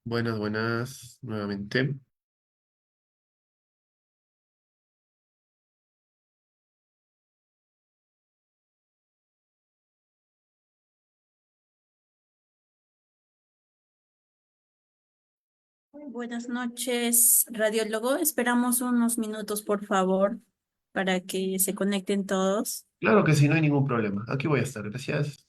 Buenas, buenas, nuevamente. Muy buenas noches, radiólogo. Esperamos unos minutos, por favor, para que se conecten todos. Claro que sí, no hay ningún problema. Aquí voy a estar, gracias.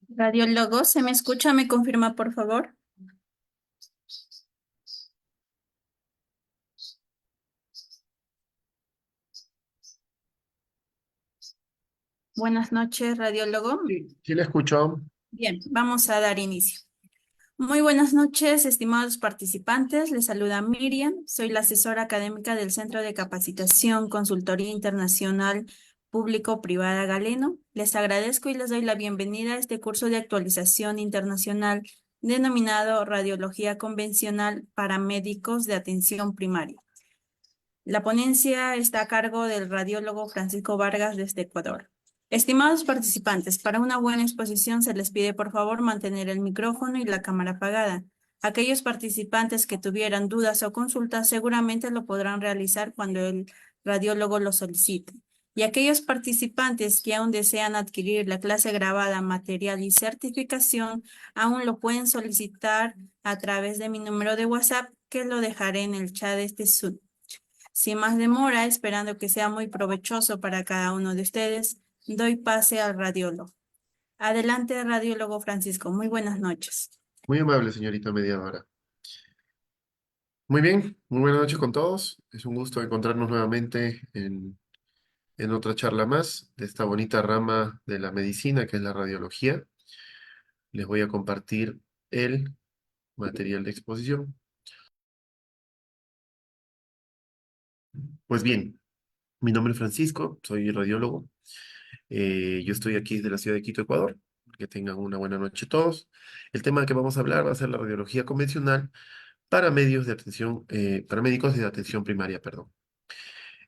Radiólogo, ¿se me escucha? ¿Me confirma, por favor? Buenas noches, radiólogo. Sí, sí le escucho. Bien, vamos a dar inicio. Muy buenas noches, estimados participantes. Les saluda Miriam. Soy la asesora académica del Centro de Capacitación Consultoría Internacional Público-Privada Galeno. Les agradezco y les doy la bienvenida a este curso de actualización internacional denominado Radiología Convencional para Médicos de Atención Primaria. La ponencia está a cargo del radiólogo Francisco Vargas desde Ecuador. Estimados participantes, para una buena exposición se les pide por favor mantener el micrófono y la cámara apagada. Aquellos participantes que tuvieran dudas o consultas seguramente lo podrán realizar cuando el radiólogo lo solicite. Y aquellos participantes que aún desean adquirir la clase grabada, material y certificación, aún lo pueden solicitar a través de mi número de WhatsApp que lo dejaré en el chat de este Zoom. Sin más demora, esperando que sea muy provechoso para cada uno de ustedes, doy pase al radiólogo. Adelante, radiólogo Francisco. Muy buenas noches. Muy amable, señorita mediadora. Muy bien, muy buenas noches con todos. Es un gusto encontrarnos nuevamente en otra charla más de esta bonita rama de la medicina que es la radiología. Les voy a compartir el material de exposición. Pues bien, mi nombre es Francisco, soy radiólogo. Yo estoy aquí desde la ciudad de Quito, Ecuador. Que tengan una buena noche todos. El tema que vamos a hablar va a ser la radiología convencional para medios de atención, para médicos de atención primaria, perdón.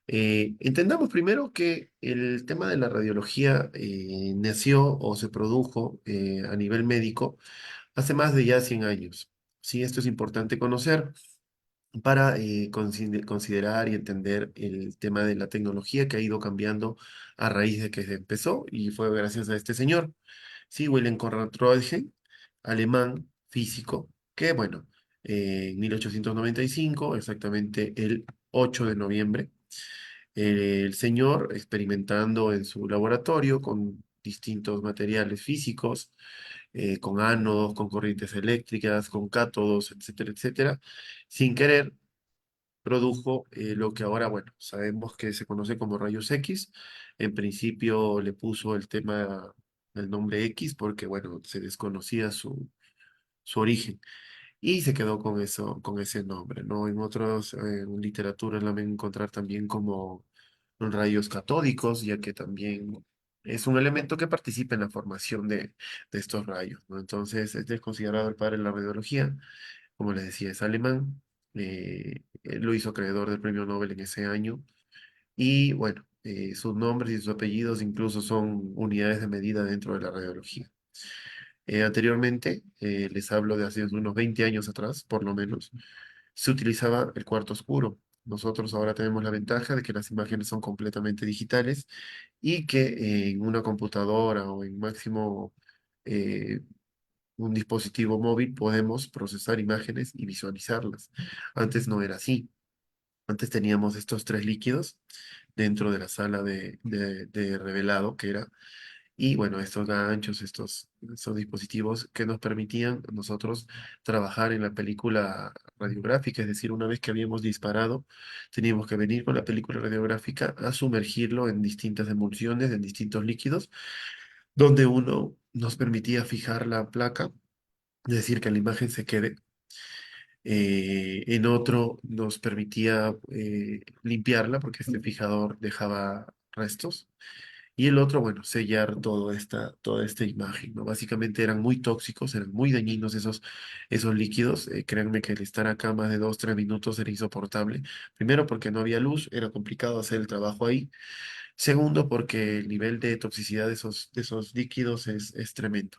Entendamos primero que el tema de la radiología nació o se produjo a nivel médico hace más de ya 100 años. Sí, esto es importante conocer para considerar y entender el tema de la tecnología que ha ido cambiando a raíz de que se empezó y fue gracias a este señor, sí, Wilhelm Conrad Röntgen, alemán, físico, que bueno, en 1895, exactamente el 8 de noviembre, el señor experimentando en su laboratorio con distintos materiales físicos, con ánodos, con corrientes eléctricas, con cátodos, etcétera, etcétera, sin querer produjo lo que ahora, bueno, sabemos que se conoce como rayos X. En principio le puso el tema, el nombre X, porque, bueno, se desconocía su origen. Y se quedó con eso, con ese nombre, ¿no? En otros, en literatura la van a encontrar también como rayos catódicos, ya que también es un elemento que participa en la formación de estos rayos, ¿no? Entonces, este es considerado el padre de la radiología. Como les decía, es alemán. Él lo hizo acreedor del premio Nobel en ese año. Y bueno, sus nombres y sus apellidos incluso son unidades de medida dentro de la radiología. Anteriormente, les hablo de hace unos 20 años atrás, por lo menos, se utilizaba el cuarto oscuro. Nosotros ahora tenemos la ventaja de que las imágenes son completamente digitales y que en una computadora o en máximo eh, un dispositivo móvil podemos procesar imágenes y visualizarlas. Antes no era así. Antes teníamos estos tres líquidos dentro de la sala de revelado, que era, y bueno, estos ganchos, estos dispositivos que nos permitían a nosotros trabajar en la película radiográfica, es decir, una vez que habíamos disparado, teníamos que venir con la película radiográfica a sumergirlo en distintas emulsiones, en distintos líquidos, donde uno nos permitía fijar la placa, es decir, que la imagen se quede. En otro nos permitía limpiarla porque este fijador dejaba restos. Y el otro, bueno, sellar toda esta imagen, ¿no? Básicamente eran muy tóxicos, eran muy dañinos esos líquidos. Créanme que el estar acá más de 2, 3 minutos era insoportable. Primero porque no había luz, era complicado hacer el trabajo ahí. Segundo porque el nivel de toxicidad de esos líquidos es tremendo.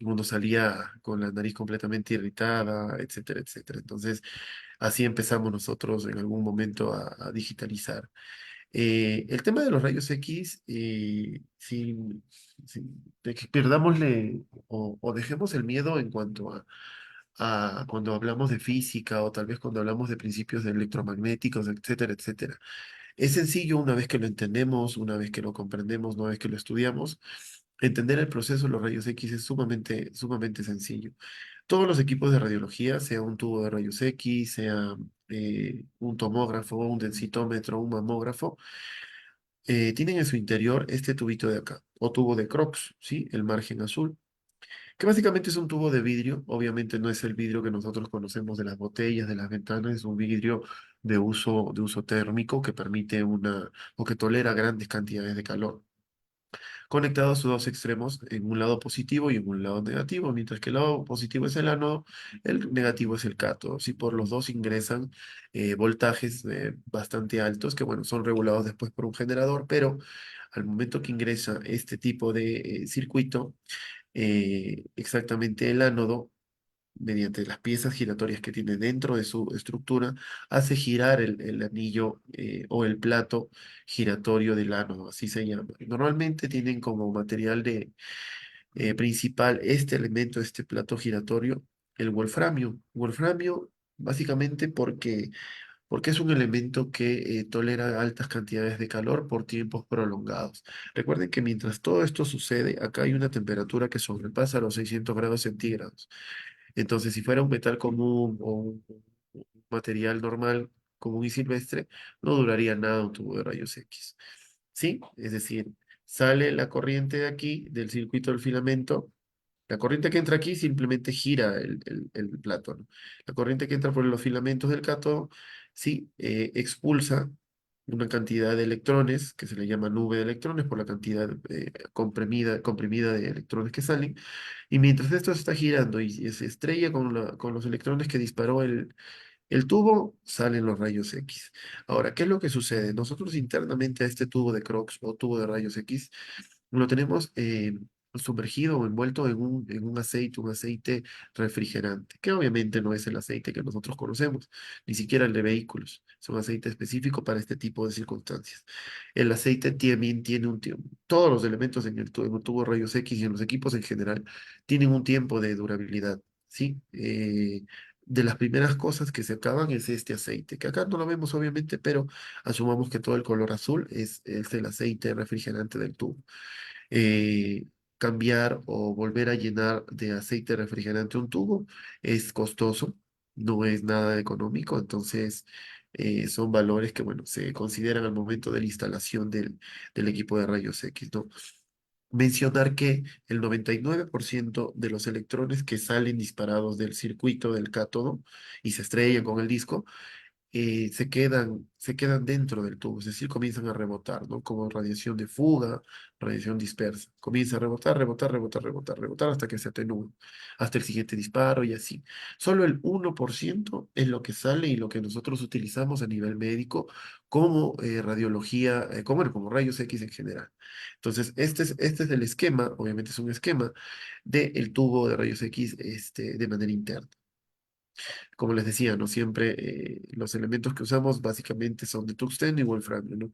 Uno salía con la nariz completamente irritada, etcétera, etcétera. Entonces, así empezamos nosotros en algún momento a digitalizar. El tema de los rayos X, de que perdámosle o dejemos el miedo en cuanto a cuando hablamos de física o tal vez cuando hablamos de principios electromagnéticos, etcétera, etcétera. Es sencillo una vez que lo entendemos, una vez que lo comprendemos, una vez que lo estudiamos. Entender el proceso de los rayos X es sumamente sencillo. Todos los equipos de radiología, sea un tubo de rayos X, sea un tomógrafo, un densitómetro, un mamógrafo, tienen en su interior este tubito de acá, o tubo de Crookes, ¿sí? El margen azul, que básicamente es un tubo de vidrio. Obviamente no es el vidrio que nosotros conocemos de las botellas, de las ventanas, es un vidrio de uso térmico que permite o que tolera grandes cantidades de calor, conectado a sus dos extremos, en un lado positivo y en un lado negativo. Mientras que el lado positivo es el ánodo, el negativo es el cátodo. Si por los dos ingresan voltajes bastante altos, que bueno, son regulados después por un generador, pero al momento que ingresa este tipo de circuito, exactamente el ánodo, mediante las piezas giratorias que tiene dentro de su estructura, hace girar el anillo o el plato giratorio del ánodo, así se llama. Normalmente tienen como material principal este elemento, este plato giratorio, el wolframio. Wolframio básicamente porque es un elemento que tolera altas cantidades de calor por tiempos prolongados. Recuerden que mientras todo esto sucede, acá hay una temperatura que sobrepasa los 600 grados centígrados. Entonces, si fuera un metal común o un material normal, común y silvestre, no duraría nada un tubo de rayos X. ¿Sí? Es decir, sale la corriente de aquí, del circuito del filamento. La corriente que entra aquí simplemente gira el plato, ¿no? La corriente que entra por los filamentos del cátodo, sí, expulsa una cantidad de electrones, que se le llama nube de electrones por la cantidad comprimida de electrones que salen. Y mientras esto está girando y se estrella con los electrones que disparó el tubo, salen los rayos X. Ahora, ¿qué es lo que sucede? Nosotros internamente a este tubo de Crookes o tubo de rayos X lo tenemos sumergido o envuelto en un aceite refrigerante, que obviamente no es el aceite que nosotros conocemos, ni siquiera el de vehículos. Es un aceite específico para este tipo de circunstancias. El aceite también tiene un tiempo. Todos los elementos en el tubo de rayos X y en los equipos en general tienen un tiempo de durabilidad, ¿sí? De las primeras cosas que se acaban es este aceite, que acá no lo vemos obviamente, pero asumamos que todo el color azul es el aceite refrigerante del tubo. eh, Cambiar o volver a llenar de aceite refrigerante un tubo es costoso, no es nada económico. Entonces son valores que, bueno, se consideran al momento de la instalación del equipo de rayos X, ¿no? Mencionar que el 99% de los electrones que salen disparados del circuito del cátodo y se estrellan con el disco, se quedan dentro del tubo, es decir, comienzan a rebotar, ¿no? Como radiación de fuga, radiación dispersa. Comienza a rebotar, rebotar, rebotar, rebotar, rebotar hasta que se atenúa, hasta el siguiente disparo y así. Solo el 1% es lo que sale y lo que nosotros utilizamos a nivel médico como radiología, como rayos X en general. Entonces, este es el esquema, obviamente es un esquema del tubo de rayos X de manera interna. Como les decía, ¿no? Siempre los elementos que usamos básicamente son de tungsteno y wolframio, ¿no?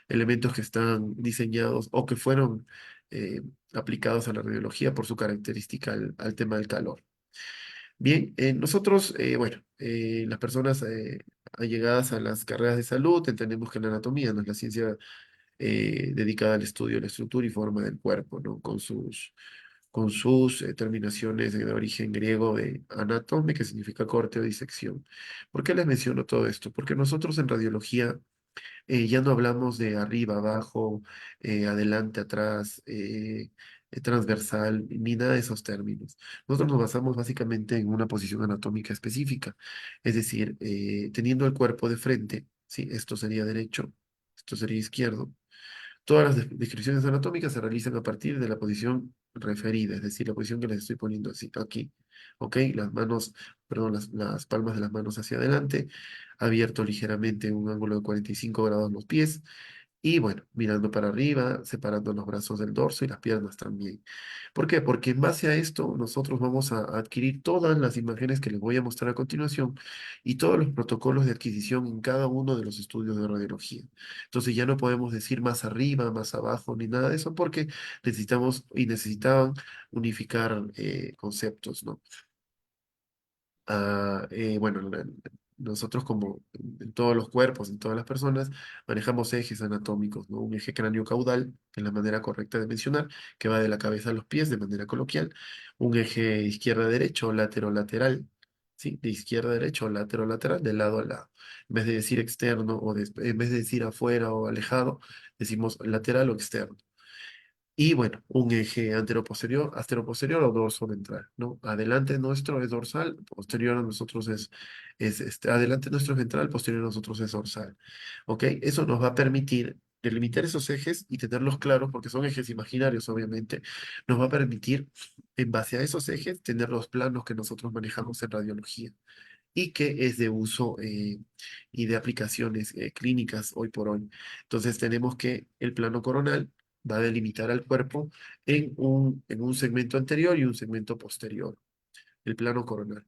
Elementos que están diseñados o que fueron eh, aplicados a la radiología por su característica al tema del calor. Bien, nosotros, bueno, las personas allegadas a las carreras de salud, entendemos que la anatomía no es la ciencia dedicada al estudio de la estructura y forma del cuerpo, ¿no? Con sus terminaciones de origen griego de anatome, que significa corte o disección. ¿Por qué les menciono todo esto? Porque nosotros en radiología ya no hablamos de arriba, abajo, adelante, atrás, transversal, ni nada de esos términos. Nosotros nos basamos básicamente en una posición anatómica específica, es decir, teniendo el cuerpo de frente, ¿sí? Esto sería derecho, esto sería izquierdo. Todas las descripciones anatómicas se realizan a partir de la posición referida, es decir, la posición que les estoy poniendo así, aquí. ¿Ok? Las manos, perdón, las palmas de las manos hacia adelante, abierto ligeramente en un ángulo de 45 grados los pies, y bueno, mirando para arriba, separando los brazos del dorso y las piernas también. ¿Por qué? Porque en base a esto nosotros vamos a adquirir todas las imágenes que les voy a mostrar a continuación y todos los protocolos de adquisición en cada uno de los estudios de radiología. Entonces ya no podemos decir más arriba, más abajo, ni nada de eso, porque necesitamos y necesitaban unificar conceptos, ¿no? Bueno, nosotros como en todos los cuerpos, en todas las personas, manejamos ejes anatómicos, ¿no? Un eje cráneo-caudal, que es la manera correcta de mencionar, que va de la cabeza a los pies de manera coloquial. Un eje izquierda-derecho, látero-lateral, ¿sí? De izquierda a derecha o látero-lateral, de lado a lado. En vez de decir externo en vez de decir afuera o alejado, decimos lateral o externo. Y bueno, un eje anteroposterior, asteroposterior o dorso ventral, ¿no? Adelante nuestro es dorsal, posterior a nosotros adelante nuestro es ventral, posterior a nosotros es dorsal. ¿Ok? Eso nos va a permitir delimitar esos ejes y tenerlos claros, porque son ejes imaginarios, obviamente. Nos va a permitir, en base a esos ejes, tener los planos que nosotros manejamos en radiología y que es de uso y de aplicaciones clínicas hoy por hoy. Entonces tenemos que el plano coronal va a delimitar al cuerpo en un segmento anterior y un segmento posterior, el plano coronal.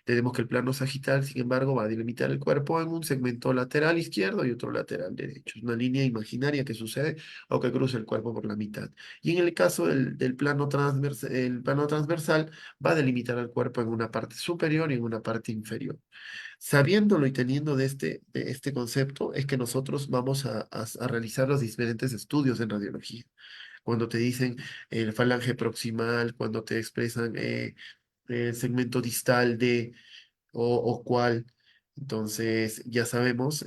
Tenemos que el plano sagital, sin embargo, va a delimitar el cuerpo en un segmento lateral izquierdo y otro lateral derecho. Es una línea imaginaria que sucede o que cruza el cuerpo por la mitad. Y en el caso del el plano transversal, va a delimitar al cuerpo en una parte superior y en una parte inferior. Sabiéndolo y teniendo de este concepto, es que nosotros vamos a realizar los diferentes estudios en radiología. Cuando te dicen el falange proximal, cuando te expresan el segmento distal de o cuál, entonces ya sabemos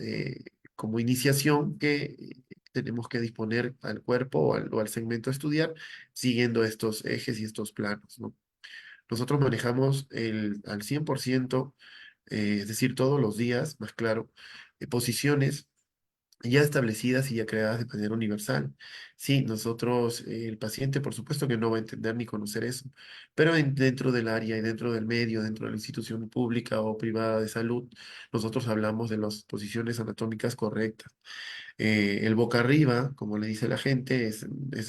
como iniciación que tenemos que disponer al cuerpo o al segmento a estudiar siguiendo estos ejes y estos planos, ¿no? Nosotros manejamos al 100%, es decir, todos los días, más claro, posiciones ya establecidas y ya creadas de manera universal. Sí, nosotros, el paciente, por supuesto que no va a entender ni conocer eso, pero dentro del área y dentro del medio, dentro de la institución pública o privada de salud, nosotros hablamos de las posiciones anatómicas correctas. El boca arriba, como le dice la gente, es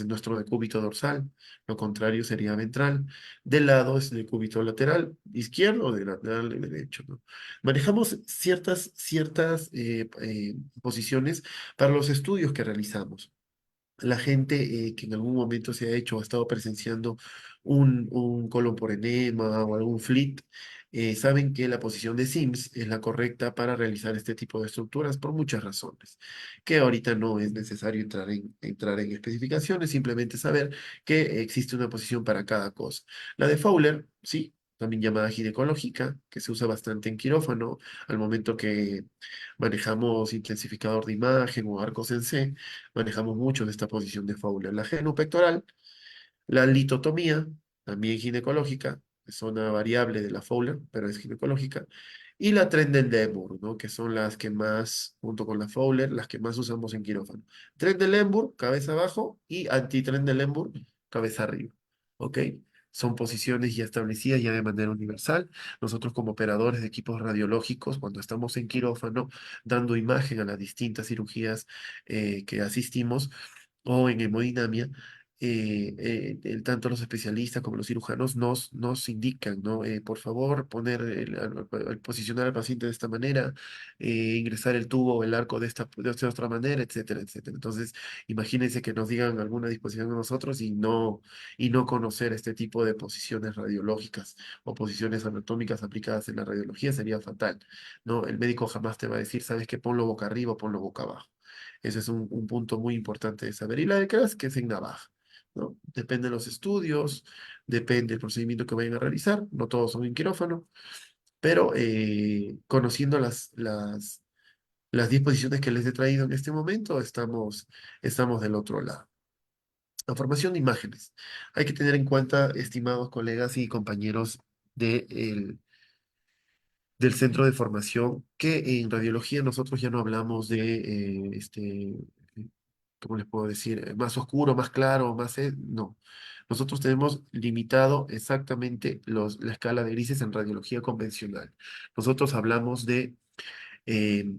nuestro decúbito dorsal, lo contrario sería ventral. Del lado es el decúbito lateral izquierdo o del lateral derecho, ¿no? Manejamos ciertas posiciones para los estudios que realizamos. La gente que en algún momento se ha hecho o ha estado presenciando un colon por enema o algún FLIT, saben que la posición de SIMS es la correcta para realizar este tipo de estructuras por muchas razones, que ahorita no es necesario entrar en especificaciones, simplemente saber que existe una posición para cada cosa. La de Fowler, sí, también llamada ginecológica, que se usa bastante en quirófano al momento que manejamos intensificador de imagen o arcos en C, manejamos mucho de esta posición de Fowler. La genupectoral, la litotomía, también ginecológica, es una variable de la Fowler, pero es ginecológica. Y la Trendelenburg, ¿no? Que son las que más, junto con la Fowler, las que más usamos en quirófano. Trendelenburg, cabeza abajo, y anti-Trendelenburg, cabeza arriba. ¿Ok? Son posiciones ya establecidas ya de manera universal. Nosotros como operadores de equipos radiológicos, cuando estamos en quirófano, dando imagen a las distintas cirugías que asistimos, o en hemodinamia, tanto los especialistas como los cirujanos nos indican, ¿no? Por favor, poner posicionar al paciente de esta manera, ingresar el tubo o el arco de esta otra manera, etcétera, etcétera. Entonces, imagínense que nos digan alguna disposición a nosotros y no conocer este tipo de posiciones radiológicas o posiciones anatómicas aplicadas en la radiología sería fatal, ¿no? El médico jamás te va a decir, sabes que ponlo boca arriba o ponlo boca abajo. Ese es un punto muy importante de saber. Y la de CRAS, que es en navaja, ¿no? Depende de los estudios, depende del procedimiento que vayan a realizar, no todos son en quirófano, pero conociendo las disposiciones que les he traído en este momento, estamos del otro lado. La formación de imágenes. Hay que tener en cuenta, estimados colegas y compañeros del centro de formación, que en radiología nosotros ya no hablamos de ¿cómo les puedo decir? Más oscuro, más claro, no. Nosotros tenemos limitado exactamente la escala de grises en radiología convencional. Nosotros hablamos de eh,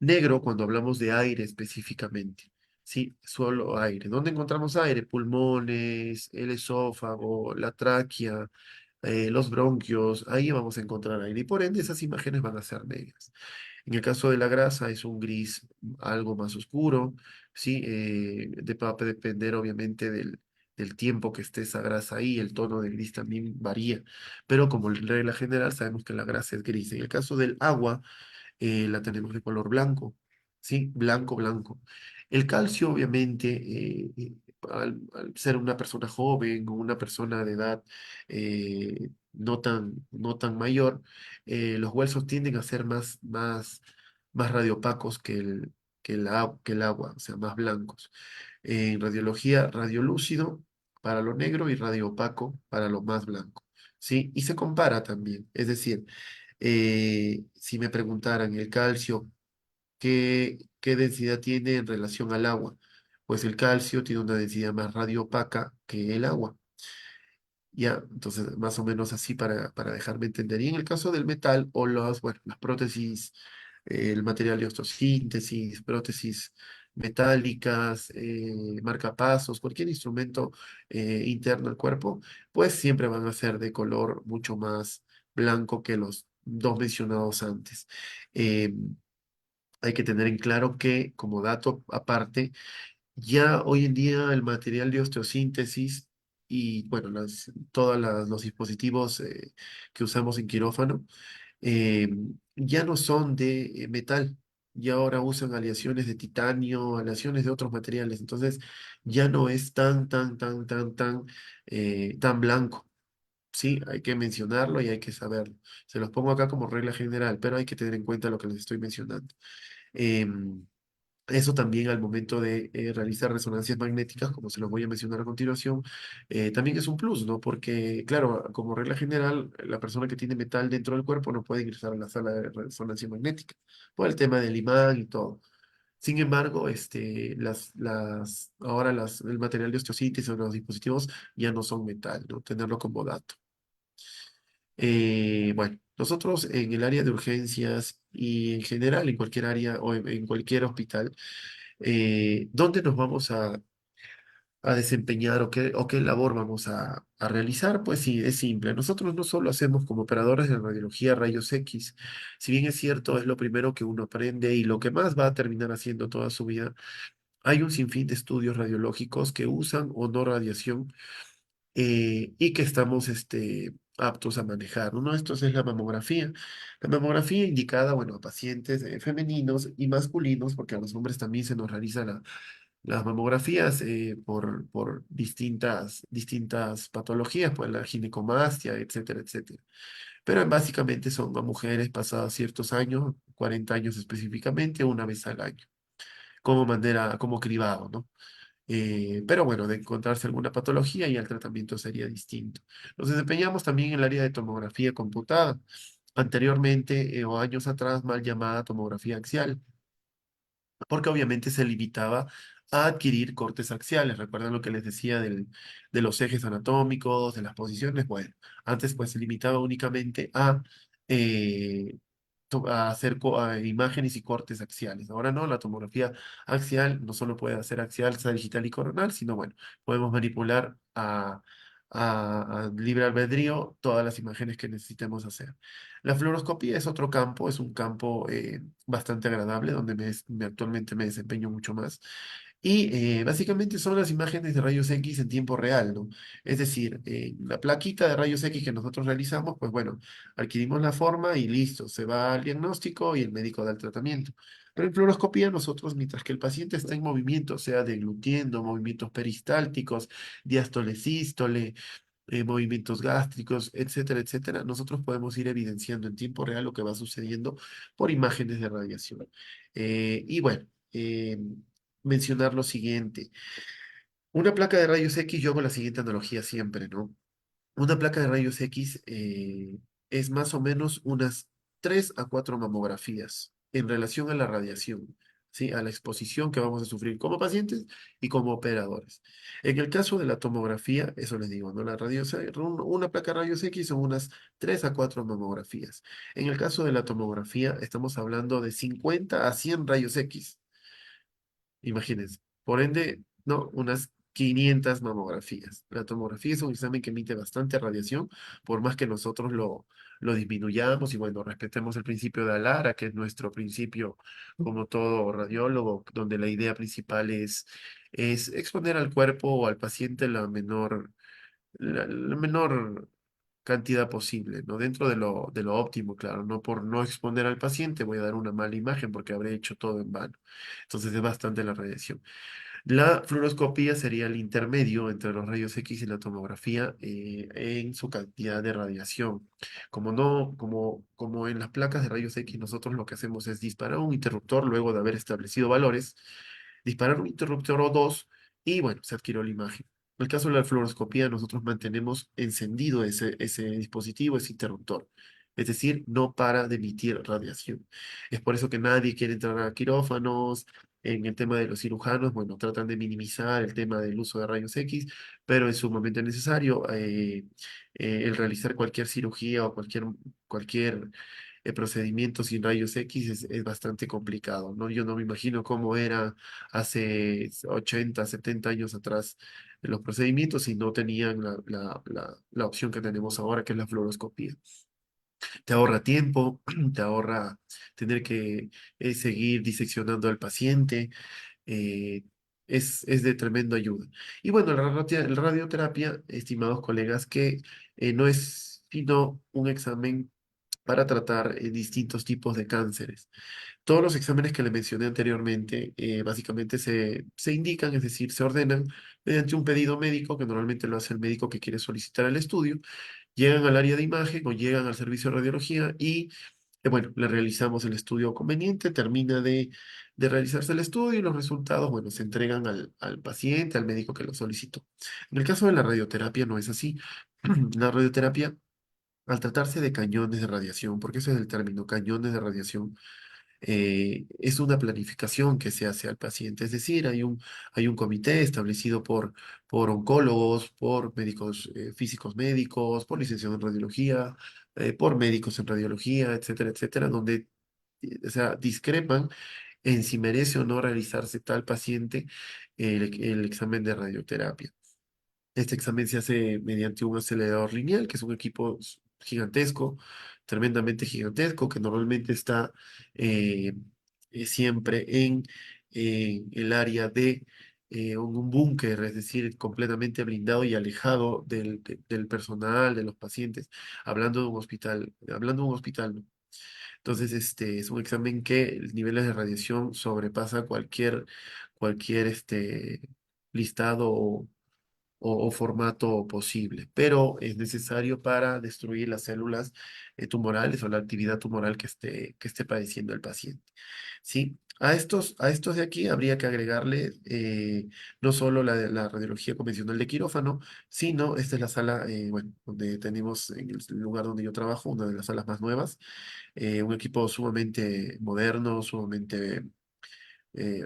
negro cuando hablamos de aire específicamente. Sí, solo aire. ¿Dónde encontramos aire? Pulmones, el esófago, la tráquea, los bronquios. Ahí vamos a encontrar aire. Y por ende, esas imágenes van a ser negras. En el caso de la grasa es un gris algo más oscuro, ¿sí? Va a depender obviamente del tiempo que esté esa grasa ahí, el tono de gris también varía, pero como regla general sabemos que la grasa es gris. En el caso del agua, la tenemos de color blanco, ¿sí? Blanco, blanco. El calcio, obviamente, al ser una persona joven o una persona de edad no tan mayor, los huesos tienden a ser más radiopacos que el agua, o sea, más blancos. En radiología, radiolúcido para lo negro y radiopaco para lo más blanco, ¿sí? Y se compara también, es decir, si me preguntaran el calcio, ¿qué densidad tiene en relación al agua? Pues el calcio tiene una densidad más radiopaca que el agua. Ya, entonces más o menos así para dejarme entender. Y en el caso del metal o bueno, las prótesis, el material de osteosíntesis, prótesis metálicas, marcapasos, cualquier instrumento interno al cuerpo, pues siempre van a ser de color mucho más blanco que los dos mencionados antes. Eh, Hay que tener en claro que, como dato aparte, ya hoy en día el material de osteosíntesis y, bueno, todos los dispositivos que usamos en quirófano eh, ya no son de metal, ya ahora usan aleaciones de titanio, aleaciones de otros materiales, entonces ya no es tan blanco. Sí, hay que mencionarlo y hay que saberlo. Se los pongo acá como regla general, pero hay que tener en cuenta lo que les estoy mencionando. Em, Eso también al momento de realizar resonancias magnéticas, como se los voy a mencionar a continuación, también es un plus, ¿no? Porque, claro, como regla general, la persona que tiene metal dentro del cuerpo no puede ingresar a la sala de resonancia magnética, por el tema del imán y todo. Sin embargo, el material de osteosíntesis o los dispositivos ya no son metal, ¿no? Tenerlo como dato. Bueno, nosotros en el área de urgencias y en general en cualquier área o en cualquier hospital, ¿dónde nos vamos a desempeñar o qué labor vamos a realizar? Pues sí, es simple. Nosotros no solo hacemos como operadores de radiología rayos X, si bien es cierto, es lo primero que uno aprende y lo que más va a terminar haciendo toda su vida, hay un sinfín de estudios radiológicos que usan o no radiación y que estamos aptos a manejar. Uno de estos es la mamografía. La mamografía indicada, bueno, a pacientes femeninos y masculinos, porque a los hombres también se nos realiza las mamografías por distintas patologías, pues la ginecomastia, etcétera, etcétera. Pero básicamente son a mujeres pasadas ciertos años, 40 años específicamente, una vez al año, como cribado, ¿no? Pero bueno, de encontrarse alguna patología y el tratamiento sería distinto. Nos desempeñamos también en el área de tomografía computada, anteriormente o años atrás mal llamada tomografía axial porque obviamente se limitaba a adquirir cortes axiales. ¿Recuerdan lo que les decía de los ejes anatómicos, de las posiciones? Bueno, antes pues se limitaba únicamente eh, a hacer imágenes y cortes axiales. Ahora no, la tomografía axial no solo puede hacer axial, digital y coronal, sino bueno, podemos manipular a libre albedrío todas las imágenes que necesitemos hacer. La fluoroscopía es otro campo, es un campo bastante agradable donde actualmente me desempeño mucho más. Y básicamente son las imágenes de rayos X en tiempo real, ¿no? Es decir, la plaquita de rayos X que nosotros realizamos, pues bueno, adquirimos la forma y listo, se va al diagnóstico y el médico da el tratamiento. Pero en fluoroscopía nosotros, mientras que el paciente está en movimiento, sea deglutiendo, movimientos peristálticos, diástole, sístole, movimientos gástricos, etcétera, etcétera, nosotros podemos ir evidenciando en tiempo real lo que va sucediendo por imágenes de radiación. Y bueno, mencionar lo siguiente. Una placa de rayos X, yo hago la siguiente analogía siempre, ¿no? Una placa de rayos X es más o menos unas 3 a 4 mamografías en relación a la radiación, ¿sí? A la exposición que vamos a sufrir como pacientes y como operadores. En el caso de la tomografía, eso les digo, ¿no? Una placa de rayos X son unas 3 a 4 mamografías. En el caso de la tomografía, estamos hablando de 50 a 100 rayos X. Imagínense. Por ende, no, unas 500 mamografías. La tomografía es un examen que emite bastante radiación, por más que nosotros lo disminuyamos y bueno, respetemos el principio de Alara, que es nuestro principio como todo radiólogo, donde la idea principal es exponer al cuerpo o al paciente la menor cantidad posible, ¿no? Dentro de lo óptimo, claro, no por no exponer al paciente voy a dar una mala imagen porque habré hecho todo en vano. Entonces es bastante la radiación. La fluoroscopía sería el intermedio entre los rayos X y la tomografía en su cantidad de radiación. Como no, como en las placas de rayos X nosotros lo que hacemos es disparar un interruptor luego de haber establecido valores, disparar un interruptor o dos y bueno, se adquirió la imagen. En el caso de la fluoroscopía, nosotros mantenemos encendido ese dispositivo, ese interruptor. Es decir, no para de emitir radiación. Es por eso que nadie quiere entrar a quirófanos. En el tema de los cirujanos, bueno, tratan de minimizar el tema del uso de rayos X, pero en su momento necesario, el realizar cualquier cirugía o cualquier procedimiento sin rayos X es bastante complicado, ¿no? Yo no me imagino cómo era hace 80, 70 años atrás los procedimientos y no tenían la opción que tenemos ahora, que es la fluoroscopía. Te ahorra tiempo, te ahorra tener que seguir diseccionando al paciente, eh, es de tremenda ayuda. Y bueno, la radioterapia, estimados colegas, que no es sino un examen para tratar distintos tipos de cánceres. Todos los exámenes que le mencioné anteriormente básicamente se indican, es decir, se ordenan mediante un pedido médico, que normalmente lo hace el médico que quiere solicitar el estudio, llegan al área de imagen o llegan al servicio de radiología y, bueno, le realizamos el estudio conveniente, termina de realizarse el estudio y los resultados, bueno, se entregan al paciente, al médico que lo solicitó. En el caso de la radioterapia no es así. La radioterapia, al tratarse de cañones de radiación, porque ese es el término, cañones de radiación, es una planificación que se hace al paciente. Es decir, hay un comité establecido por oncólogos, por médicos, físicos médicos, por licenciados en radiología, por médicos en radiología, etcétera, etcétera, donde o sea, discrepan en si merece o no realizarse tal paciente el examen de radioterapia. Este examen se hace mediante un acelerador lineal, que es un equipo gigantesco, tremendamente gigantesco, que normalmente está eh, siempre en el área de un búnker, es decir, completamente blindado y alejado del personal, de los pacientes, hablando de un hospital, ¿no? Entonces, este es un examen que el niveles de radiación sobrepasa cualquier listado o formato posible, pero es necesario para destruir las células tumorales o la actividad tumoral que esté padeciendo el paciente. ¿Sí? A estos de aquí habría que agregarle no solo la radiología convencional de quirófano, sino esta es la sala, bueno, donde tenemos en el lugar donde yo trabajo, una de las salas más nuevas, un equipo sumamente moderno, sumamente eh,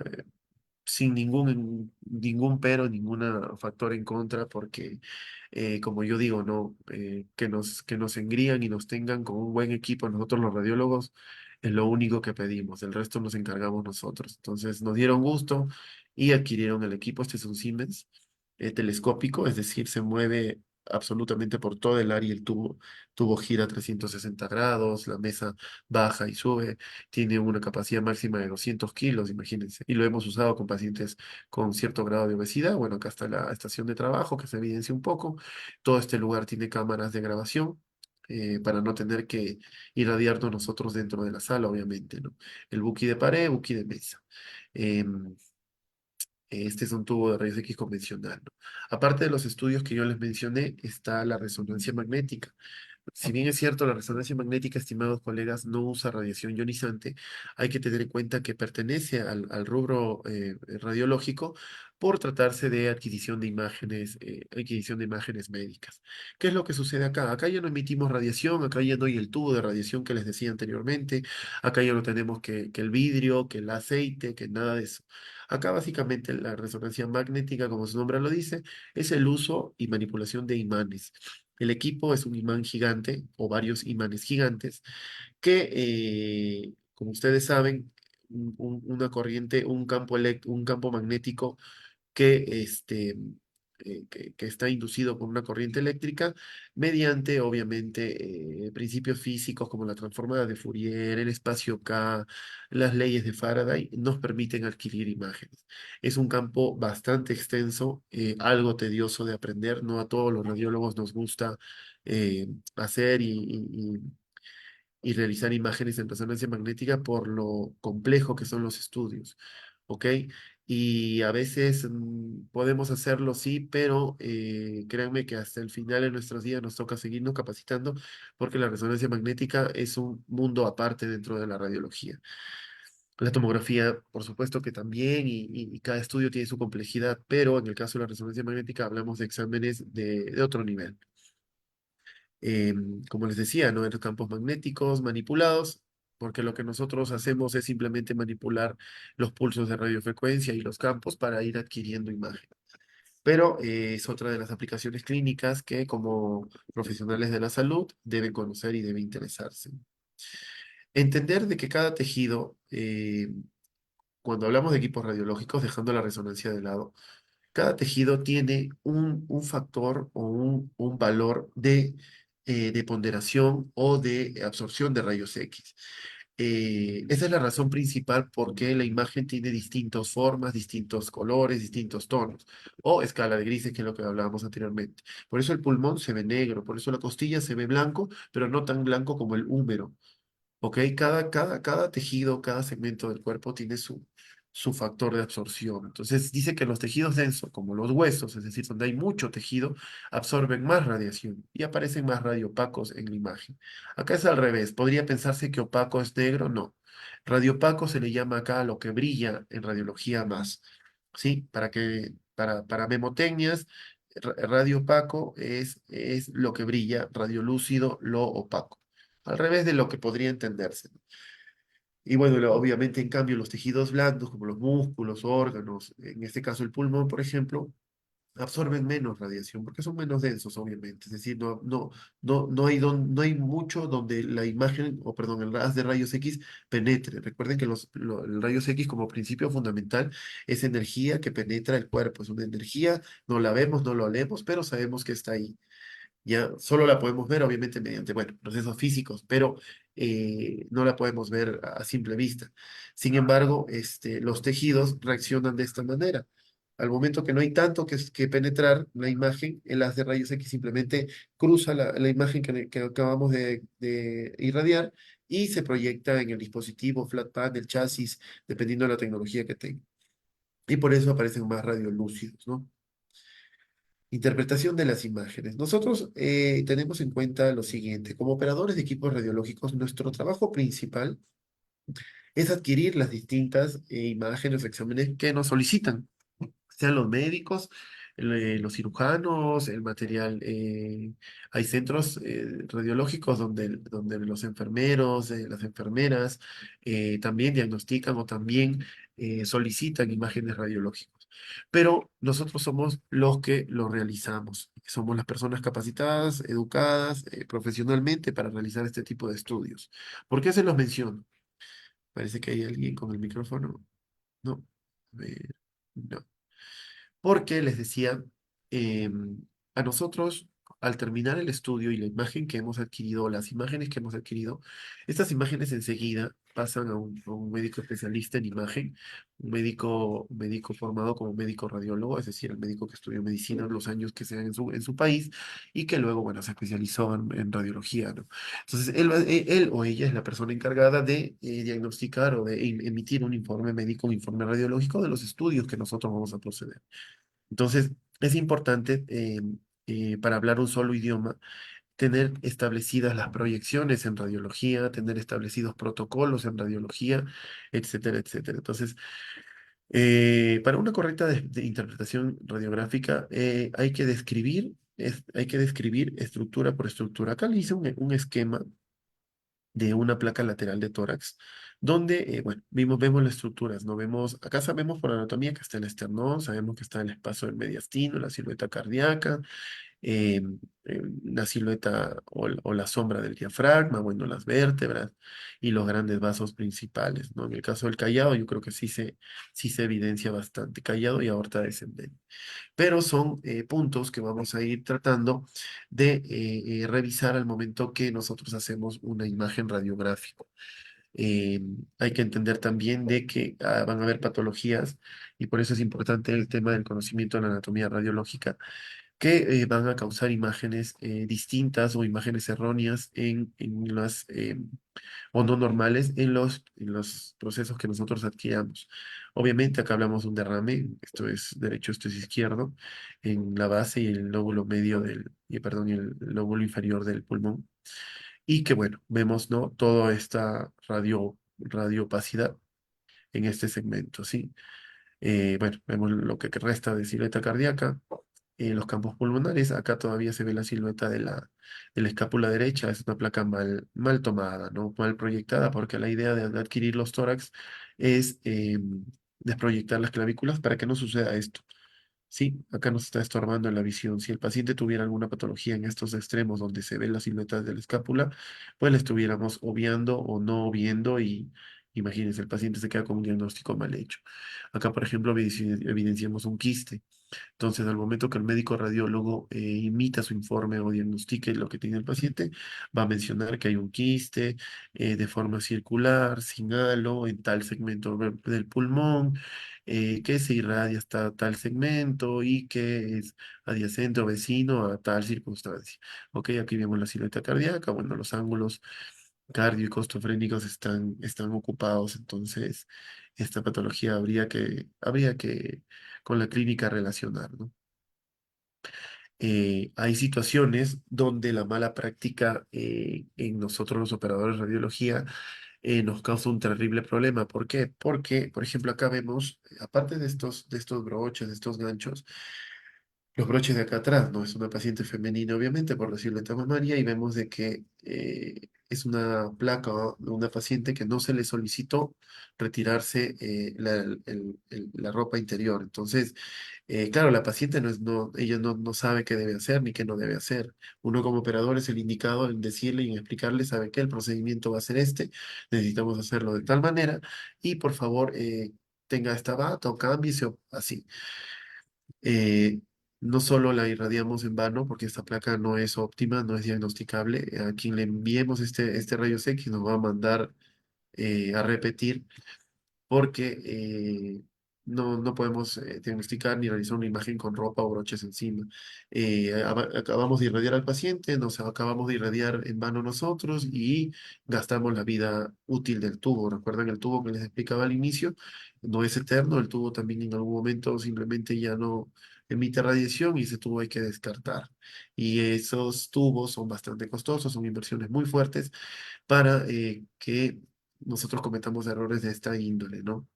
sin ningún pero, ningún factor en contra, porque como yo digo, ¿no? Que nos engrían y nos tengan con un buen equipo, nosotros los radiólogos, es lo único que pedimos, el resto nos encargamos nosotros. Entonces nos dieron gusto y adquirieron el equipo, este es un Siemens telescópico, es decir, se mueve absolutamente por todo el área, tubo gira 360 grados, la mesa baja y sube, tiene una capacidad máxima de 200 kilos, imagínense, y lo hemos usado con pacientes con cierto grado de obesidad. Bueno, acá está la estación de trabajo que se evidencia un poco. Todo este lugar tiene cámaras de grabación. Para no tener que irradiarnos nosotros dentro de la sala, obviamente, ¿no? El buki de pared, buki de mesa. Em, este es un tubo de rayos X convencional, ¿no? Aparte de los estudios que yo les mencioné, está la resonancia magnética. Si bien es cierto, la resonancia magnética, estimados colegas, no usa radiación ionizante, hay que tener en cuenta que pertenece al rubro radiológico por tratarse de adquisición de imágenes médicas. ¿Qué es lo que sucede acá? Acá ya no emitimos radiación, acá ya no hay el tubo de radiación que les decía anteriormente, acá ya no tenemos que el vidrio, que el aceite, que nada de eso. Acá básicamente la resonancia magnética, como su nombre lo dice, es el uso y manipulación de imanes. El equipo es un imán gigante o varios imanes gigantes que, como ustedes saben, una corriente, un campo magnético que que está inducido por una corriente eléctrica mediante, obviamente, principios físicos como la transformada de Fourier, el espacio K, las leyes de Faraday, nos permiten adquirir imágenes. Es un campo bastante extenso, algo tedioso de aprender, no a todos los radiólogos nos gusta hacer y realizar imágenes en resonancia magnética por lo complejo que son los estudios, ¿ok? Y a veces podemos hacerlo, sí, pero créanme que hasta el final de nuestros días nos toca seguirnos capacitando porque la resonancia magnética es un mundo aparte dentro de la radiología. La tomografía, por supuesto que también, y cada estudio tiene su complejidad, pero en el caso de la resonancia magnética hablamos de exámenes de otro nivel. Como les decía, ¿no? En los campos magnéticos manipulados, porque lo que nosotros hacemos es simplemente manipular los pulsos de radiofrecuencia y los campos para ir adquiriendo imagen. Pero es otra de las aplicaciones clínicas que como profesionales de la salud deben conocer y deben interesarse. Entender de que cada tejido, cuando hablamos de equipos radiológicos, dejando la resonancia de lado, cada tejido tiene un factor o un valor de ponderación o de absorción de rayos X. Esa es la razón principal por qué la imagen tiene distintas formas, distintos colores, distintos tonos, o escala de grises, que es lo que hablábamos anteriormente. Por eso el pulmón se ve negro, por eso la costilla se ve blanco, pero no tan blanco como el húmero. ¿Ok? Cada tejido, cada segmento del cuerpo tiene su factor de absorción. Entonces dice que los tejidos densos, como los huesos, es decir, donde hay mucho tejido, absorben más radiación y aparecen más radiopacos en la imagen. Acá es al revés. ¿Podría pensarse que opaco es negro? No. Radiopaco se le llama acá a lo que brilla en radiología más. ¿Sí? Para memotecnias, radiopaco es lo que brilla, radiolúcido, lo opaco al revés de lo que podría entenderse. Y bueno, obviamente en cambio los tejidos blandos como los músculos, órganos, en este caso el pulmón, por ejemplo, absorben menos radiación porque son menos densos, obviamente. Es decir, no hay mucho donde la imagen, o perdón, el haz de rayos X penetre. Recuerden que el rayos X como principio fundamental es energía que penetra el cuerpo. Es una energía, no la vemos, no lo olemos, pero sabemos que está ahí. Ya solo la podemos ver, obviamente, mediante, bueno, procesos físicos, pero no la podemos ver a simple vista. Sin embargo, los tejidos reaccionan de esta manera. Al momento que no hay tanto que penetrar la imagen, el haz de rayos X simplemente cruza la imagen que acabamos de irradiar y se proyecta en el dispositivo, flat panel, chasis, dependiendo de la tecnología que tenga. Y por eso aparecen más radiolúcidos, ¿no? Interpretación de las imágenes. Nosotros tenemos en cuenta lo siguiente, como operadores de equipos radiológicos, nuestro trabajo principal es adquirir las distintas imágenes o exámenes que nos solicitan, sean los médicos, los cirujanos, el material. Hay centros radiológicos donde los enfermeros, las enfermeras también diagnostican o también solicitan imágenes radiológicas. Pero nosotros somos los que lo realizamos. Somos las personas capacitadas, educadas profesionalmente para realizar este tipo de estudios. ¿Por qué se los menciono? Parece que hay alguien con el micrófono. No. A ver, no. Porque les decía, a nosotros, al terminar el estudio y la imagen que hemos adquirido, las imágenes que hemos adquirido, estas imágenes enseguida pasan a un médico especialista en imagen, un médico formado como médico radiólogo, es decir, el médico que estudió medicina los años que sean en su país y que luego, bueno, se especializó en radiología, ¿no? Entonces, él o ella es la persona encargada de diagnosticar o de emitir un informe médico, un informe radiológico de los estudios que nosotros vamos a proceder. Entonces, es importante para hablar un solo idioma tener establecidas las proyecciones en radiología, tener establecidos protocolos en radiología, etcétera, etcétera. Entonces, para una correcta de interpretación radiográfica, hay que describir estructura por estructura. Acá le hice un esquema de una placa lateral de tórax, donde, bueno, vemos las estructuras, ¿no? Acá sabemos por anatomía que está el esternón, sabemos que está el espacio del mediastino, la silueta cardíaca, eh, la silueta o la sombra del diafragma, bueno, las vértebras y los grandes vasos principales, ¿no? En el caso del callado, yo creo que sí se evidencia bastante callado y aorta descendente. Pero son puntos que vamos a ir tratando de revisar al momento que nosotros hacemos una imagen radiográfica. Eh, Hay que entender también de que van a haber patologías y por eso es importante el tema del conocimiento de la anatomía radiológica que van a causar imágenes distintas o imágenes erróneas en las o no normales en los procesos que nosotros adquiramos. Obviamente acá hablamos de un derrame, esto es derecho, esto es izquierdo, en la base y el lóbulo medio perdón, y el lóbulo inferior del pulmón. Y que bueno, vemos, ¿no? Toda esta radiopacidad en este segmento, ¿sí? Bueno, vemos lo que resta de silueta cardíaca. En los campos pulmonares, acá todavía se ve la silueta de la escápula derecha, es una placa mal tomada, ¿no? Mal proyectada, porque la idea de adquirir los tórax es desproyectar las clavículas para que no suceda esto. Sí, acá nos está estorbando en la visión. Si el paciente tuviera alguna patología en estos extremos donde se ve la silueta de la escápula, pues le estuviéramos obviando o no viendo y imagínense, el paciente se queda con un diagnóstico mal hecho. Acá, por ejemplo, evidenciamos un quiste. Entonces, al momento que el médico radiólogo imita su informe o diagnostique lo que tiene el paciente, va a mencionar que hay un quiste de forma circular, sin halo, en tal segmento del pulmón, que se irradia hasta tal segmento y que es adyacente o vecino a tal circunstancia. Ok, aquí vemos la silueta cardíaca, bueno, los ángulos cardio y costofrénicos están ocupados, entonces esta patología habría que con la clínica relacionar, ¿no? Hay situaciones donde la mala práctica en nosotros los operadores de radiología nos causa un terrible problema. ¿Por qué? Porque, por ejemplo, acá vemos, aparte de estos broches, de estos ganchos, los broches de acá atrás, ¿no? Es una paciente femenina, obviamente, por la silueta mamaria, y vemos de que es una placa de una paciente que no se le solicitó retirarse la ropa interior. Entonces, claro, la paciente ella no sabe qué debe hacer ni qué no debe hacer. Uno como operador es el indicado en decirle y en explicarle, sabe que el procedimiento va a ser este, necesitamos hacerlo de tal manera, y por favor, tenga esta bata o cámbiese o así. Eh, no solo la irradiamos en vano, porque esta placa no es óptima, no es diagnosticable. A quien le enviemos este rayos X nos va a mandar a repetir porque no podemos diagnosticar ni realizar una imagen con ropa o broches encima. Acabamos de irradiar al paciente, nos acabamos de irradiar en vano nosotros y gastamos la vida útil del tubo. ¿Recuerdan el tubo que les explicaba al inicio? No es eterno, el tubo también en algún momento simplemente ya no emite radiación y ese tubo hay que descartar. Y esos tubos son bastante costosos, son inversiones muy fuertes para que nosotros cometamos errores de esta índole, ¿no?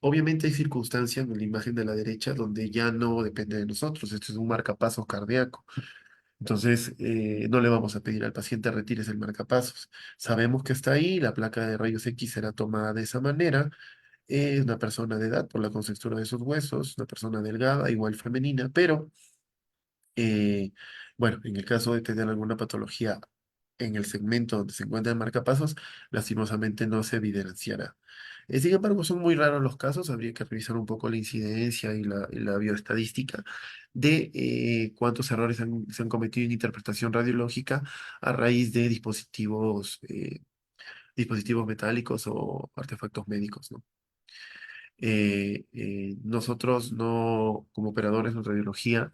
Obviamente hay circunstancias en la imagen de la derecha donde ya no depende de nosotros, esto es un marcapasos cardíaco. Entonces, no le vamos a pedir al paciente retires el marcapasos. Sabemos que está ahí, la placa de rayos X será tomada de esa manera. Es una persona de edad por la contextura de sus huesos, una persona delgada, igual femenina, pero eh, bueno, en el caso de tener alguna patología en el segmento donde se encuentra el marcapasos, lastimosamente no se evidenciará. Sin embargo, son muy raros los casos, habría que revisar un poco la incidencia y la bioestadística de cuántos errores se han cometido en interpretación radiológica a raíz de dispositivos metálicos o artefactos médicos, ¿no? Nosotros no, como operadores de radiología,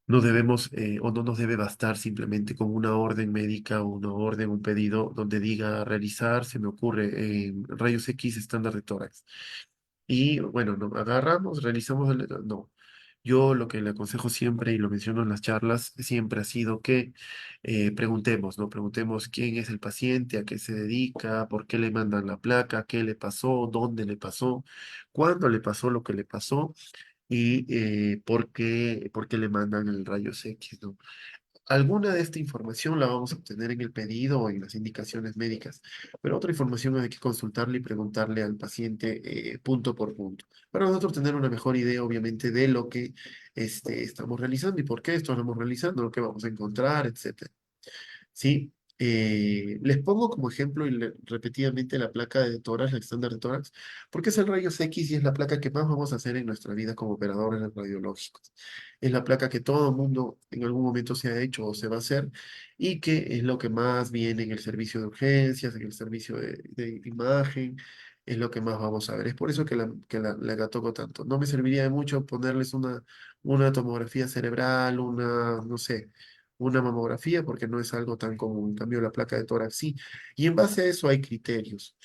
no debemos o no nos debe bastar simplemente con una orden médica o una orden, un pedido donde diga realizar, se me ocurre, rayos X estándar de tórax. Y bueno, no, agarramos, realizamos No, yo lo que le aconsejo siempre y lo menciono en las charlas siempre ha sido que preguntemos, ¿no? Preguntemos quién es el paciente, a qué se dedica, por qué le mandan la placa, qué le pasó, dónde le pasó, cuándo le pasó lo que le pasó y por qué le mandan el rayos X, ¿no? Alguna de esta información la vamos a obtener en el pedido o en las indicaciones médicas, pero otra información hay que consultarle y preguntarle al paciente punto por punto, para nosotros tener una mejor idea, obviamente, de lo que estamos realizando y por qué esto estamos realizando, lo que vamos a encontrar, etcétera. Sí, les pongo como ejemplo repetidamente la placa de tórax, el estándar de tórax, porque es el rayos X y es la placa que más vamos a hacer en nuestra vida como operadores radiológicos. Es la placa que todo el mundo en algún momento se ha hecho o se va a hacer y que es lo que más viene en el servicio de urgencias, en el servicio de imagen, es lo que más vamos a ver. Es por eso que la toco tanto. No me serviría de mucho ponerles una tomografía cerebral, no sé, una mamografía porque no es algo tan común. En cambio, la placa de tórax sí. Y en base a eso hay criterios.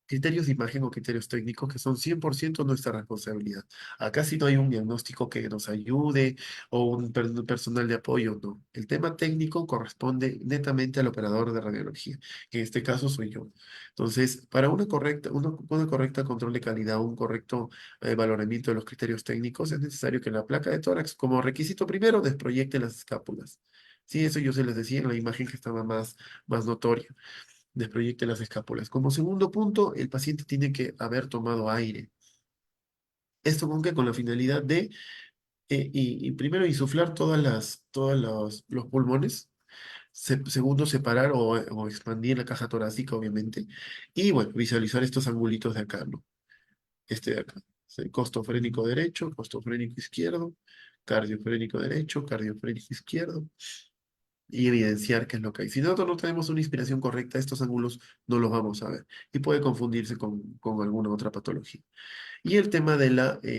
Criterios de imagen o criterios técnicos que son 100% nuestra responsabilidad. Acá si no hay un diagnóstico que nos ayude o un personal de apoyo, no. El tema técnico corresponde netamente al operador de radiología, que en este caso soy yo. Entonces, para una correcta control de calidad, un correcto valoramiento de los criterios técnicos, es necesario que la placa de tórax, como requisito primero, desproyecte las escápulas. Sí, eso yo se les decía en la imagen que estaba más notoria, desproyecte las escápulas. Como segundo punto, el paciente tiene que haber tomado aire. ¿Esto con qué? Con la finalidad de, y primero, insuflar los pulmones. Segundo, separar o expandir la caja torácica, obviamente. Y bueno, visualizar estos angulitos de acá, ¿no? Este de acá. Sí, costofrénico derecho, costofrénico izquierdo, cardiofrénico derecho, cardiofrénico izquierdo, y evidenciar qué es lo que hay. Si nosotros no tenemos una inspiración correcta, estos ángulos no los vamos a ver y puede confundirse con alguna otra patología. Y el tema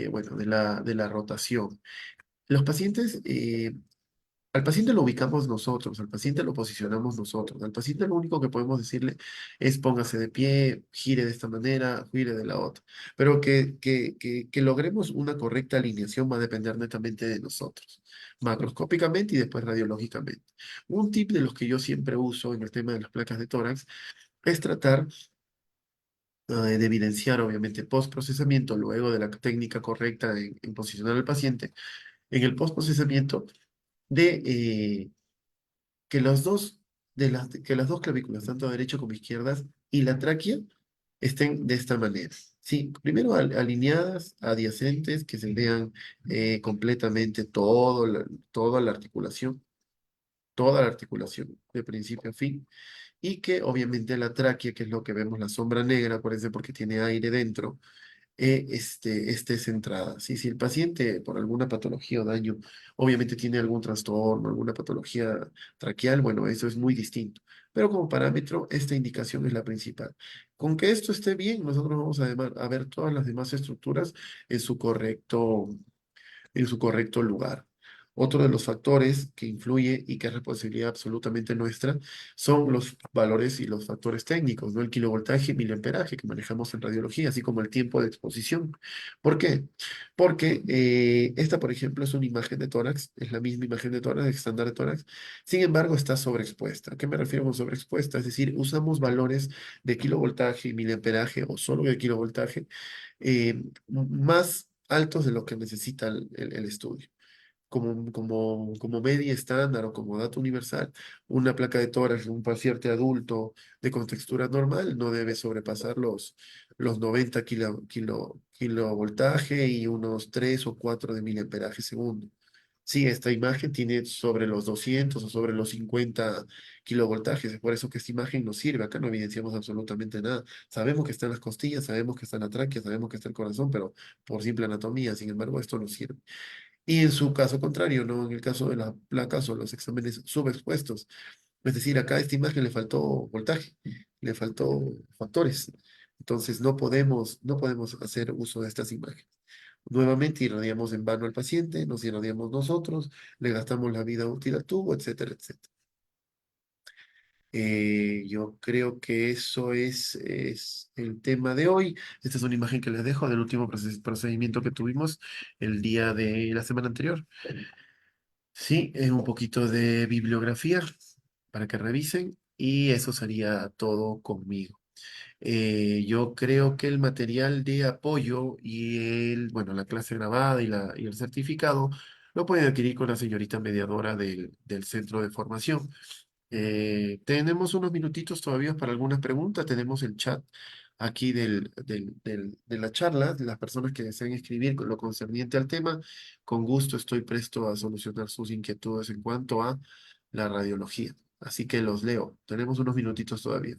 bueno, de la rotación. Los pacientes, al paciente lo ubicamos nosotros, al paciente lo posicionamos nosotros, al paciente lo único que podemos decirle es póngase de pie, gire de esta manera, gire de la otra. Pero que logremos una correcta alineación va a depender netamente de nosotros, macroscópicamente y después radiológicamente. Un tip de los que yo siempre uso en el tema de las placas de tórax es tratar de evidenciar, obviamente, post-procesamiento, luego de la técnica correcta en posicionar al paciente, en el post-procesamiento de que que las dos clavículas, tanto derecha como izquierdas, y la tráquea estén de esta manera. Sí, primero alineadas, adyacentes, que se vean completamente toda la articulación, de principio a fin, y que obviamente la tráquea, que es lo que vemos, la sombra negra, acuérdense porque tiene aire dentro, esté centrada. ¿Sí? Si el paciente por alguna patología o daño obviamente tiene algún trastorno, alguna patología traqueal, bueno, eso es muy distinto. Pero como parámetro, esta indicación es la principal. Con que esto esté bien, nosotros vamos a ver todas las demás estructuras en su correcto lugar. Otro de los factores que influye y que es responsabilidad absolutamente nuestra son los valores y los factores técnicos, ¿no? El kilovoltaje y miliamperaje que manejamos en radiología, así como el tiempo de exposición. ¿Por qué? Porque esta, por ejemplo, es una imagen de tórax, es la misma imagen de tórax, estándar de tórax, sin embargo está sobreexpuesta. ¿A qué me refiero con sobreexpuesta? Es decir, usamos valores de kilovoltaje y miliamperaje o solo de kilovoltaje más altos de lo que necesita el estudio. Como media estándar o como dato universal, una placa de tórax de un paciente adulto de contextura normal no debe sobrepasar los 90 kilovoltaje y unos 3 o 4 de miliamperaje segundo. Sí, esta imagen tiene sobre los 200 o sobre los 50 kilovoltajes, es por eso que esta imagen nos sirve, acá no evidenciamos absolutamente nada. Sabemos que están las costillas, sabemos que está la tráquea, sabemos que está el corazón, pero por simple anatomía, sin embargo, esto nos sirve. Y en su caso contrario, ¿no? En el caso de las placas o los exámenes subexpuestos. Es decir, acá a esta imagen le faltó voltaje, le faltó factores. Entonces no podemos hacer uso de estas imágenes. Nuevamente irradiamos en vano al paciente, nos irradiamos nosotros, le gastamos la vida útil al tubo, etcétera, etcétera. Yo creo que eso es el tema de hoy. Esta es una imagen que les dejo del último procedimiento que tuvimos el día de la semana anterior. Sí, un poquito de bibliografía para que revisen y eso sería todo conmigo. Yo creo que el material de apoyo y bueno, la clase grabada y el certificado lo pueden adquirir con la señorita mediadora del centro de formación. Tenemos unos minutitos todavía para algunas preguntas. Tenemos el chat aquí de la charla, de las personas que deseen escribir con lo concerniente al tema. Con gusto estoy presto a solucionar sus inquietudes en cuanto a la radiología. Así que los leo. Tenemos unos minutitos todavía.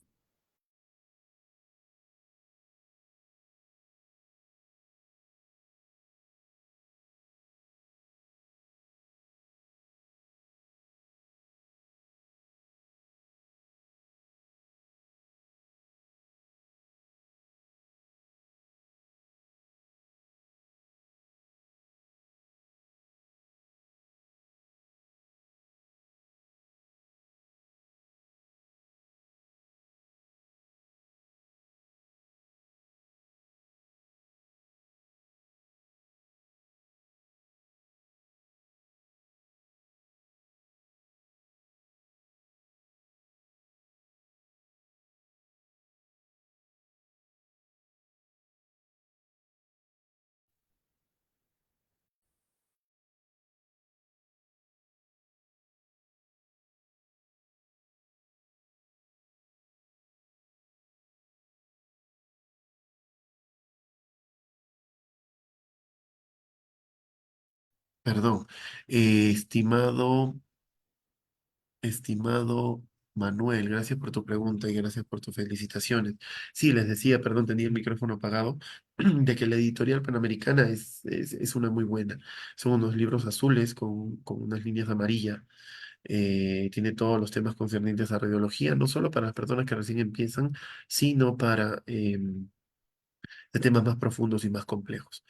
Perdón. Estimado. Estimado Manuel, gracias por tu pregunta y gracias por tus felicitaciones. Sí, les decía, perdón, tenía el micrófono apagado, de que la editorial Panamericana es una muy buena. Son unos libros azules con unas líneas amarillas. Tiene todos los temas concernientes a radiología, no solo para las personas que recién empiezan, sino para de temas más profundos y más complejos.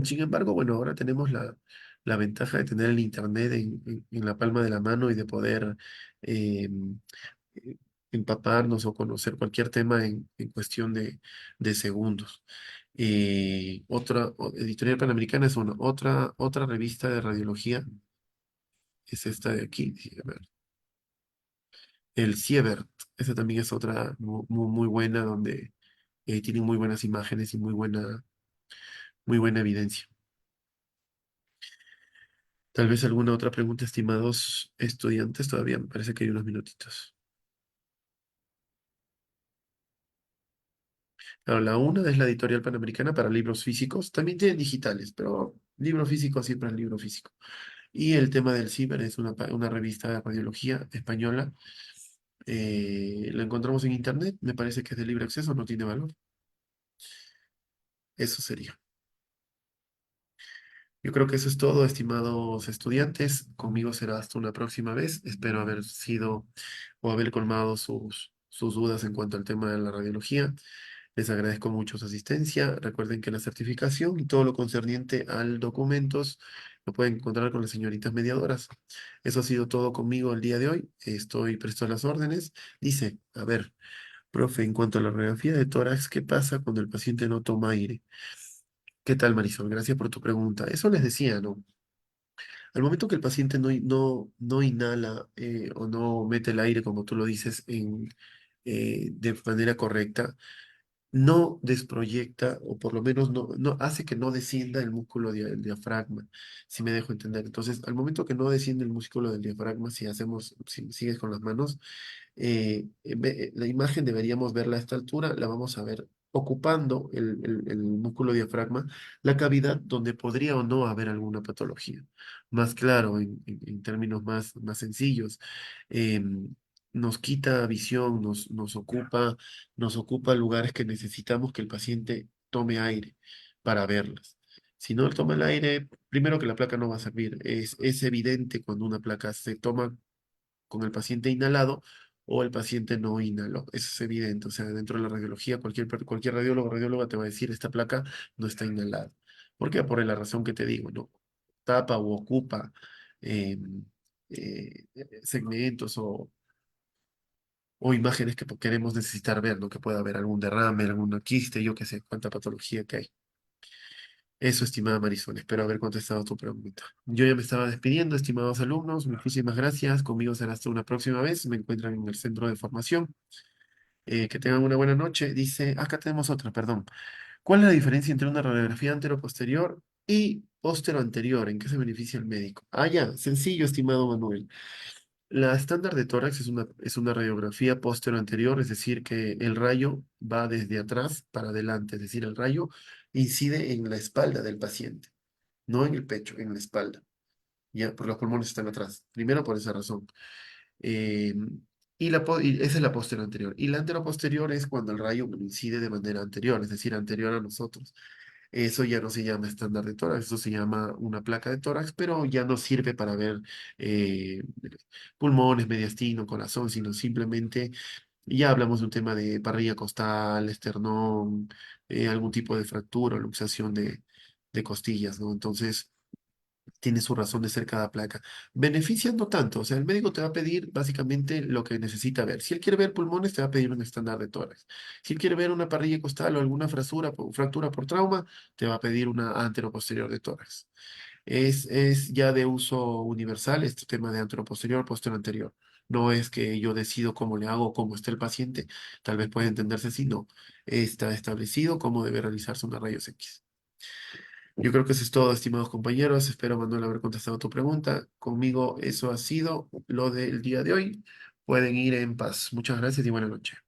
Sin embargo, bueno, ahora tenemos la ventaja de tener el Internet en la palma de la mano y de poder eh, eh, empaparnos o conocer cualquier tema en cuestión de segundos. Editorial Panamericana es una, otra revista de radiología es esta de aquí, sí, a ver, el Siebert, esa también es otra muy buena donde tienen muy buenas imágenes y muy buena evidencia. Tal vez alguna otra pregunta, estimados estudiantes, todavía me parece que hay unos minutitos. Claro, la una es la editorial Panamericana para libros físicos, también tienen digitales, pero libro físico siempre es libro físico. Y el tema del ciber es una revista de radiología española. La encontramos en internet, me parece que es de libre acceso, no tiene valor. Eso sería. Yo creo que eso es todo, estimados estudiantes. Conmigo será hasta una próxima vez. Espero haber sido o haber colmado sus dudas en cuanto al tema de la radiología. Les agradezco mucho su asistencia. Recuerden que la certificación y todo lo concerniente al documentos lo pueden encontrar con las señoritas mediadoras. Eso ha sido todo conmigo el día de hoy. Estoy presto a las órdenes. Dice, a ver, profe, en cuanto a la radiografía de tórax, ¿qué pasa cuando el paciente no toma aire? ¿Qué tal, Marisol? Gracias por tu pregunta. Eso les decía, ¿no? Al momento que el paciente no inhala o no mete el aire, como tú lo dices, de manera correcta, no desproyecta, o por lo menos no hace que no descienda el músculo del diafragma, si me dejo entender. Entonces, al momento que no desciende el músculo del diafragma, si sigues con las manos, la imagen deberíamos verla a esta altura, la vamos a ver ocupando el músculo diafragma, la cavidad donde podría o no haber alguna patología. Más claro, en términos más sencillos, nos quita visión, nos ocupa lugares que necesitamos que el paciente tome aire para verlas. Si no toma el aire, primero que la placa no va a servir. Es evidente cuando una placa se toma con el paciente inhalado o el paciente no inhaló. Eso es evidente. O sea, dentro de la radiología, cualquier radiólogo o radióloga te va a decir, esta placa no está inhalada. ¿Por qué? Por la razón que te digo, ¿no? Tapa o ocupa eh, segmentos o imágenes que queremos necesitar ver, ¿no? Que pueda haber algún derrame, alguna quiste, yo qué sé, cuánta patología que hay. Eso, estimada Marisol, espero haber contestado tu pregunta. Yo ya me estaba despidiendo, estimados alumnos, muchísimas gracias. Conmigo será hasta una próxima vez. Me encuentran en el centro de formación. Que tengan una buena noche. Dice, acá tenemos otra, perdón. ¿Cuál es la diferencia entre una radiografía anteroposterior? y póstero anterior. ¿En qué se beneficia el médico? Ah, ya, sencillo, estimado Manuel. La estándar de tórax es una radiografía póstero anterior, es decir, que el rayo va desde atrás para adelante, es decir, el rayo incide en la espalda del paciente, no en el pecho, en la espalda. Ya, porque los pulmones están atrás. Primero por esa razón. Eh, y esa es la posterior anterior. Y la anteroposterior es cuando el rayo incide de manera anterior, es decir, anterior a nosotros. Eso ya no se llama estándar de tórax, eso se llama una placa de tórax, pero ya no sirve para ver eh, pulmones, mediastino, corazón, sino simplemente ya hablamos de un tema de parrilla costal, esternón, algún tipo de fractura o luxación de costillas, ¿no? Entonces tiene su razón de ser cada placa. Beneficia no tanto, o sea, el médico te va a pedir básicamente lo que necesita ver. Si él quiere ver pulmones, te va a pedir un estándar de tórax. Si él quiere ver una parrilla costal o alguna fractura por trauma, te va a pedir una anteroposterior de tórax. Es ya de uso universal este tema de anteroposterior, posterior anterior. No es que yo decido cómo le hago, cómo está el paciente, tal vez puede entenderse así, no. Está establecido cómo debe realizarse una rayos X. Yo creo que eso es todo, estimados compañeros. Espero, Manuel, haber contestado tu pregunta. Conmigo eso ha sido lo del día de hoy. Pueden ir en paz. Muchas gracias y buena noche.